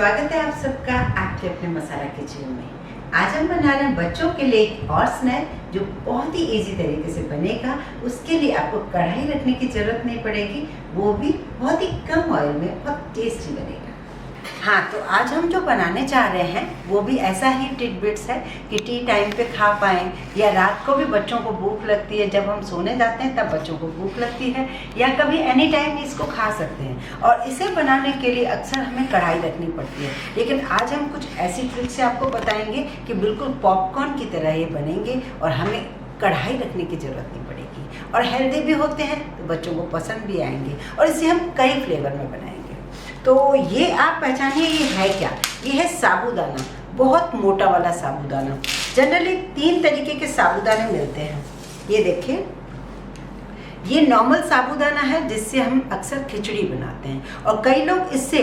स्वागत है आप सबका आपके अपने मसाला किचन में। आज हम बना रहे हैं बच्चों के लिए एक और स्नैक जो बहुत ही इजी तरीके से बनेगा। उसके लिए आपको कढ़ाई रखने की जरूरत नहीं पड़ेगी, वो भी बहुत ही कम ऑयल में बहुत टेस्टी बनेगा। हाँ, तो आज हम जो बनाने जा रहे हैं वो भी ऐसा ही टिडबिट्स है कि टी टाइम पे खा पाएँ, या रात को भी बच्चों को भूख लगती है, जब हम सोने जाते हैं तब बच्चों को भूख लगती है, या कभी एनी टाइम इसको खा सकते हैं। और इसे बनाने के लिए अक्सर हमें कढ़ाई रखनी पड़ती है, लेकिन आज हम कुछ ऐसी ट्रिक से आपको बताएंगे कि बिल्कुल पॉपकॉर्न की तरह ये बनेंगे और हमें कढ़ाई रखने की ज़रूरत नहीं पड़ेगी, और हेल्दी भी होते हैं तो बच्चों को पसंद भी आएंगे, और इसे हम कई फ्लेवर में बनाएंगे। तो ये आप पहचानिए, ये है क्या? ये है साबूदाना, बहुत मोटा वाला साबूदाना। जनरली 3 तरीके के साबूदाने मिलते हैं। ये देखिए, ये नॉर्मल साबूदाना है जिससे हम अक्सर खिचड़ी बनाते हैं, और कई लोग इससे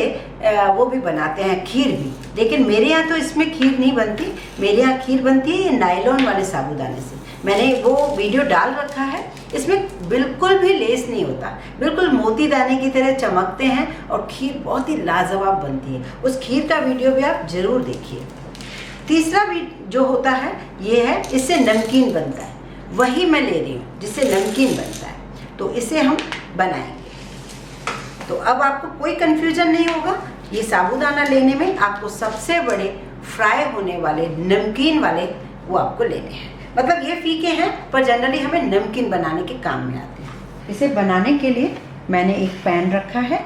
वो भी बनाते हैं, खीर भी। लेकिन मेरे यहाँ तो इसमें खीर नहीं बनती, मेरे यहाँ खीर बनती है ये नायलॉन वाले साबूदाने से। मैंने वो वीडियो डाल रखा है, इसमें बिल्कुल भी लेस नहीं होता, बिल्कुल मोती दाने की तरह चमकते हैं, और खीर बहुत ही लाजवाब बनती है। उस खीर का वीडियो भी आप ज़रूर देखिए। तीसरा भी जो होता है ये है, इससे नमकीन बनता है, वही मैं ले रही हूँ जिससे नमकीन बनता है, तो इसे हम बनाएंगे। तो अब आपको कोई कन्फ्यूजन नहीं होगा, ये साबूदाना लेने में आपको सबसे बड़े फ्राई होने वाले नमकीन वाले वो आपको लेने हैं। मतलब ये फीके हैं पर जनरली हमें नमकीन बनाने के काम में आते हैं। इसे बनाने के लिए मैंने एक पैन रखा है,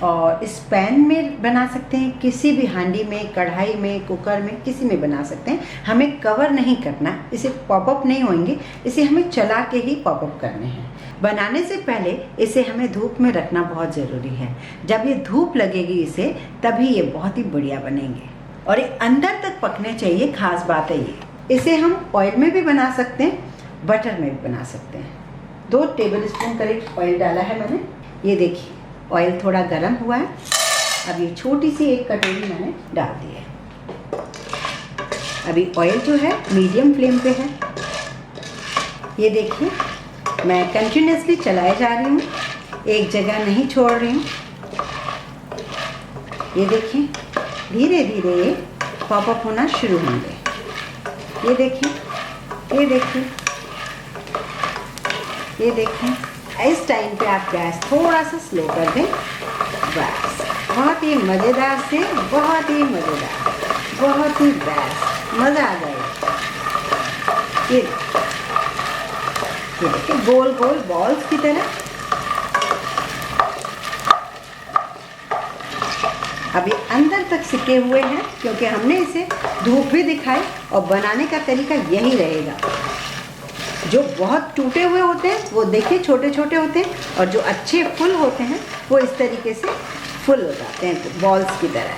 और इस पैन में बना सकते हैं, किसी भी हांडी में, कढ़ाई में, कुकर में, किसी में बना सकते हैं। हमें कवर नहीं करना, इसे पॉपअप नहीं होंगे, इसे हमें चला के ही पॉपअप करने हैं। बनाने से पहले इसे हमें धूप में रखना बहुत ज़रूरी है। जब ये धूप लगेगी इसे, तभी ये बहुत ही बढ़िया बनेंगे, और ये अंदर तक पकने चाहिए, खास बात है ये। इसे हम ऑयल में भी बना सकते हैं, बटर में भी बना सकते हैं। 2 टेबलस्पून करीब ऑयल डाला है मैंने। ये देखिए, ऑयल थोड़ा गर्म हुआ है। अब ये छोटी सी एक कटोरी मैंने डाल दी है। अभी ऑयल जो है मीडियम फ्लेम पे है। ये देखिए, मैं कंटिन्यूसली चलाए जा रही हूँ, एक जगह नहीं छोड़ रही हूँ। ये देखिए, धीरे धीरे ये पॉपअप होना शुरू होंगे। ये देखिए, ये देखिए, ये देखिए। इस टाइम पे आप गैस थोड़ा सा स्लो कर दें, बस। बहुत ही मज़ेदार से, बहुत ही मज़ेदार, बहुत ही बेस्ट, मज़ा आ जाएगा। ये देखिए, गोल गोल बॉल्स की तरह। अभी अंदर तक सिके हुए हैं, क्योंकि हमने इसे धूप भी दिखाई, और बनाने का तरीका यही रहेगा। जो बहुत टूटे हुए होते हैं वो देखिए छोटे छोटे होते हैं, और जो अच्छे फुल होते हैं वो इस तरीके से फुल हो जाते हैं, बॉल्स की तरह।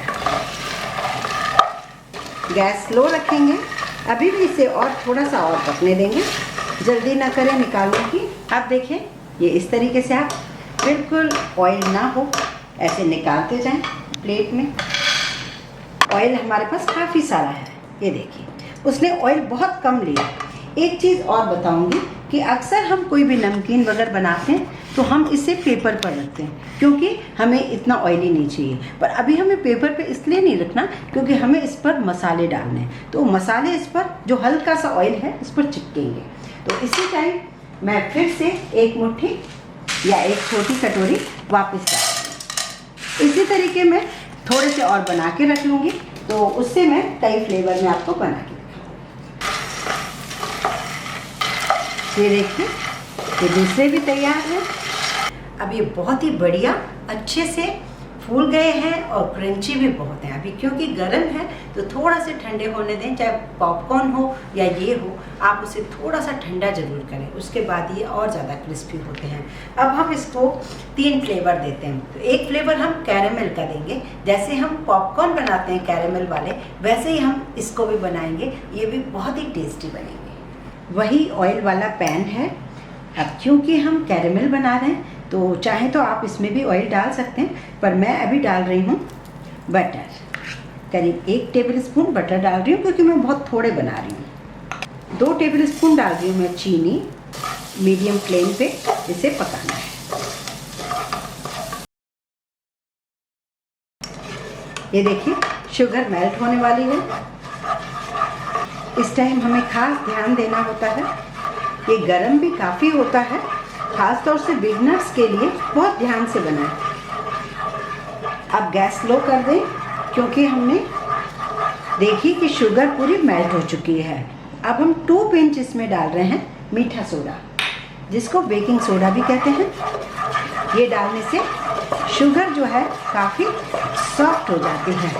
गैस स्लो रखेंगे, अभी भी इसे और थोड़ा सा और पकने देंगे, जल्दी ना करें निकालने की। अब देखिए, ये इस तरीके से आप बिल्कुल ऑयल ना हो ऐसे निकालते जाएं प्लेट में। ऑयल हमारे पास काफ़ी सारा है, ये देखिए, उसने ऑयल बहुत कम लिया। एक चीज़ और बताऊंगी कि अक्सर हम कोई भी नमकीन वगैरह बनाते हैं तो हम इसे पेपर पर रखते हैं, क्योंकि हमें इतना ऑयली नहीं चाहिए। पर अभी हमें पेपर पे इसलिए नहीं रखना क्योंकि हमें इस पर मसाले डालने हैं, तो मसाले इस पर जो हल्का सा ऑयल है इस पर चिपकेंगे। तो इसी टाइम मैं फिर से एक मुट्ठी या एक छोटी कटोरी वापस डालूँगी। इसी तरीके में थोड़े से और बना के रख लूँगी, तो उससे मैं कई फ्लेवर में आपको बना के। ये देखिए, ये दूसरे भी तैयार हैं। अब ये बहुत ही बढ़िया अच्छे से फूल गए हैं, और क्रंची भी बहुत हैं। अभी क्योंकि गर्म है तो थोड़ा से ठंडे होने दें, चाहे पॉपकॉर्न हो या ये हो, आप उसे थोड़ा सा ठंडा जरूर करें, उसके बाद ये और ज़्यादा क्रिस्पी होते हैं। अब हम इसको 3 फ्लेवर देते हैं। तो एक फ्लेवर हम कैरेमल का देंगे, जैसे हम पॉपकॉर्न बनाते हैं कैरेमल वाले, वैसे ही हम इसको भी बनाएंगे, ये भी बहुत ही टेस्टी बनेंगे। वही ऑयल वाला पैन है। अब क्योंकि हम कैरेमल बना रहे हैं तो चाहे तो आप इसमें भी ऑयल डाल सकते हैं, पर मैं अभी डाल रही हूँ बटर। करीब 1 टेबलस्पून बटर डाल रही हूँ, क्योंकि मैं बहुत थोड़े बना रही हूँ। 2 टेबलस्पून डाल रही हूँ मैं चीनी। मीडियम फ्लेम पे इसे पकाना है। ये देखिए शुगर मेल्ट होने वाली है। इस टाइम हमें खास ध्यान देना होता है। ये गरम भी काफ़ी होता है, खास तौर से बिगनर्स के लिए बहुत ध्यान से बनाएं। अब गैस लो कर दें क्योंकि हमने देखी कि शुगर पूरी मेल्ट हो चुकी है। अब हम 2 पिंच इसमें डाल रहे हैं मीठा सोडा, जिसको बेकिंग सोडा भी कहते हैं। ये डालने से शुगर जो है काफ़ी सॉफ्ट हो जाती है।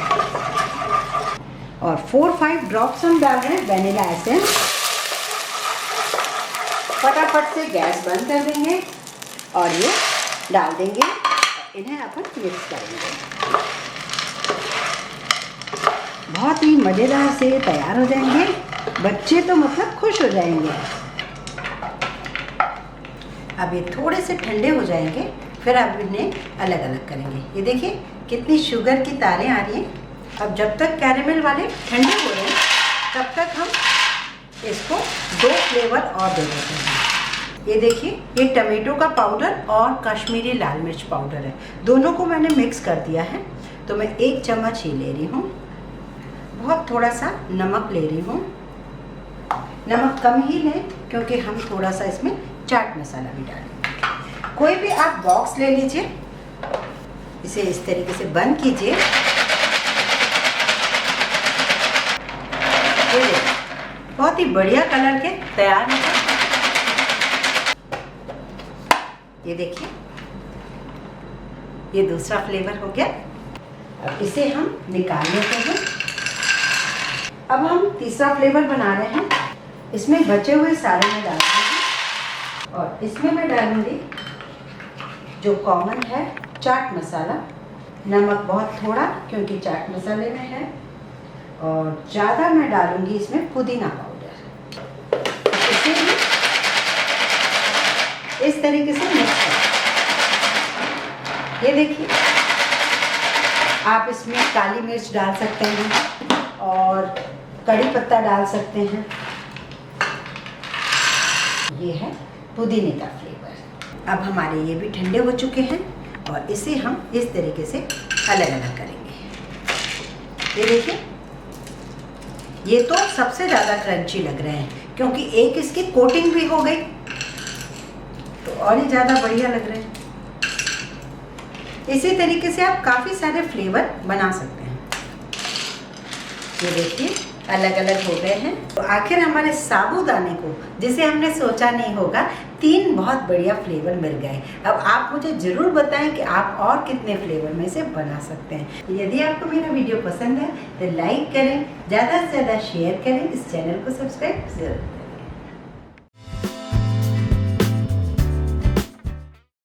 और 4-5 ड्रॉप्स हम डाल रहे हैं वैनिला एसेंस। फटाफट से गैस बंद कर देंगे और ये डाल देंगे। इन्हें अपन मिक्स करेंगे। बहुत ही मज़ेदार से तैयार हो जाएंगे। बच्चे तो मतलब खुश हो जाएंगे। अब ये थोड़े से ठंडे हो जाएंगे, फिर अब इन्हें अलग अलग करेंगे। ये देखिए कितनी शुगर की तारें आ रही हैं। अब जब तक कैरेमल वाले ठंडे हो रहे हैं तब तक हम इसको 2 फ्लेवर और दे देते हैं। ये देखिए ये टमेटो का पाउडर और कश्मीरी लाल मिर्च पाउडर है, दोनों को मैंने मिक्स कर दिया है। तो मैं 1 चम्मच ही ले रही हूँ। बहुत थोड़ा सा नमक ले रही हूँ। नमक कम ही लें क्योंकि हम थोड़ा सा इसमें चाट मसाला भी डालेंगे। कोई भी आप बॉक्स ले लीजिए, इसे इस तरीके से बंद कीजिए। ये बहुत ही बढ़िया कलर के तैयार हो गए। ये देखिए ये दूसरा फ्लेवर हो गया। अब इसे हम निकाल लेते हैं। अब हम तीसरा फ्लेवर बना रहे हैं। इसमें बचे हुए सारे मैं डाल दूँगी और इसमें मैं डालूंगी जो कॉमन है चाट मसाला। नमक बहुत थोड़ा क्योंकि चाट मसाले में है, और ज़्यादा मैं डालूंगी इसमें पुदीना पाउडर। इसे भी इस तरीके से मिक्स करें। ये देखिए आप इसमें काली मिर्च डाल सकते हैं और कड़ी पत्ता डाल सकते हैं। ये है पुदीने का फ्लेवर। अब हमारे ये भी ठंडे हो चुके हैं और इसे हम इस तरीके से अलग अलग करेंगे। ये देखिए ये तो सबसे ज़्यादा क्रंची लग रहे हैं क्योंकि एक इसकी कोटिंग भी हो गई, तो और ही ज़्यादा बढ़िया लग रहे हैं। इसी तरीके से आप काफ़ी सारे फ्लेवर बना सकते हैं। ये देखिए अलग अलग हो गए हैं। तो आखिर हमारे साबूदाने को, जिसे हमने सोचा नहीं होगा, 3 बहुत बढ़िया फ्लेवर मिल गए। अब आप मुझे ज़रूर बताएं कि आप और कितने फ्लेवर में से बना सकते हैं। यदि आपको मेरा वीडियो पसंद है तो लाइक करें, ज़्यादा से ज़्यादा शेयर करें, इस चैनल को सब्सक्राइब जरूर करें।